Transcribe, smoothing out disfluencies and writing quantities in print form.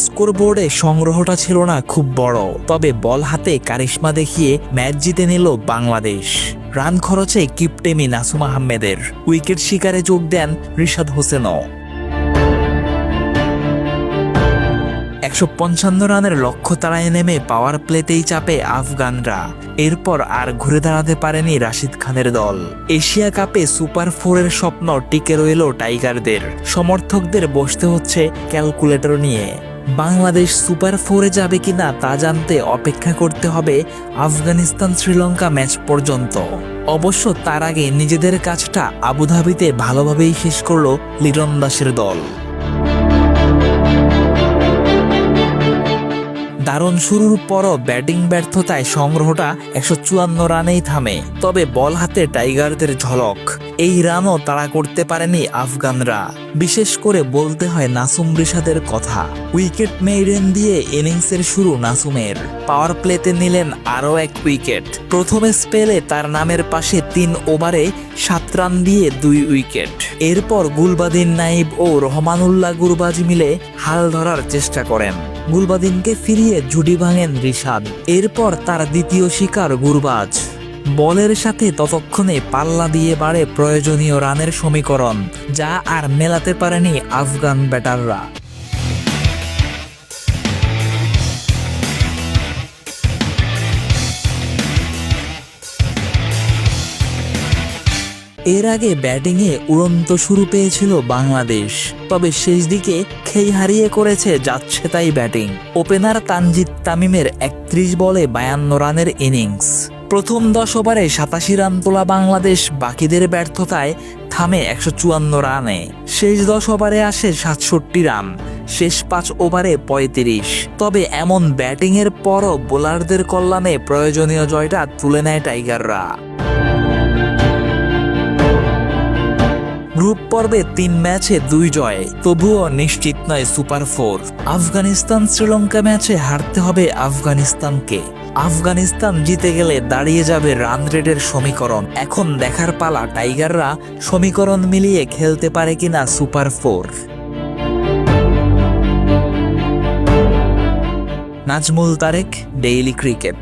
স্কোরবোর্ডে সংগ্রহটা ছিল না খুব বড়, তবে বল হাতে কারিশমা দেখিয়ে ম্যাচ জিতে নিল বাংলাদেশ। রান খরচে কিপটেমি নাসুম আহমেদের, উইকেট শিকারে যোগ দেন রিশাদ হোসেনও। 155 রানের লক্ষ্য তাড়ায় নেমে পাওয়ার প্লেতেই চাপে আফগানরা। এরপর আর ঘুরে দাঁড়াতে পারেনি রাশিদ খানের দল। এশিয়া কাপে সুপার 4-এর স্বপ্ন টিকে রইল টাইগারদের। সমর্থকদের বসতে হচ্ছে ক্যালকুলেটর নিয়ে। বাংলাদেশ সুপার 4-এ যাবে কিনা তা জানতে অপেক্ষা করতে হবে আফগানিস্তান শ্রীলঙ্কা ম্যাচ পর্যন্ত। অবশ্য তার আগে নিজেদের কাজটা আবুধাবিতে ভালোভাবেই শেষ করল লিটন দাসের দল। দারুণ শুরুর পরও ব্যাটিং ব্যর্থতায় সংগ্রহটা 154 রানেই থামে। তবে বল হাতে টাইগারদের ঝলক। এই রানও তাড়া করতে পারেনি আফগানরা। বিশেষ করে বলতে হয় নাসুম রিশাদের কথা। উইকেট মেইডেন দিয়ে ইনিংসের শুরু নাসুমের। পাওয়ার প্লেতে নিলেন আরও এক উইকেট। প্রথমে স্পেলে তার নামের পাশে 3 ওভারে 7 রান দিয়ে 2 উইকেট। এরপর গুলবাদিন নাইব ও রহমানুল্লাহ গুরবাজ মিলে হাল ধরার চেষ্টা করেন। গুলবাদিনকে ফিরিয়ে জুটি ভাঙেন রিশাদ। এরপর তার দ্বিতীয় শিকার গুরবাজ। বলের সাথে ততক্ষণে পাল্লা দিয়ে বাড়ে প্রয়োজনীয় রানের সমীকরণ, যা আর মেলাতে পারেনি আফগান ব্যাটাররা। এর আগে ব্যাটিংয়ে উড়ন্ত শুরু পেয়েছিল বাংলাদেশ, তবে শেষ দিকে খেই হারিয়ে করেছে যাচ্ছে তাই ব্যাটিং। ওপেনার তানজিদ তামিমের 31 বলে 52 রানের ইনিংস। প্রথম 10 ওভারে 87 রান তোলা বাংলাদেশ বাকিদের ব্যর্থতায় থামে 154 রানে। শেষ 10 ওভারে আসে 67 রান, শেষ 5 ওভারে 35। তবে এমন ব্যাটিংয়ের পরও বোলারদের কল্যাণে প্রয়োজনীয় জয়টা তুলে নেয় টাইগাররা। গ্রুপ পর্বে 3 ম্যাচে 2 জয়, তবুও নিশ্চিত নয় সুপার 4। আফগানিস্তান শ্রীলঙ্কা ম্যাচে হারতে হবে আফগানিস্তানকে। আফগানিস্তান জিতে গেলে দাঁড়িয়ে যাবে রান রেটের সমীকরণ। এখন দেখার পালা টাইগাররা সমীকরণ মিলিয়ে খেলতে পারে কিনা super 4। Nazmul Tareq, daily cricket.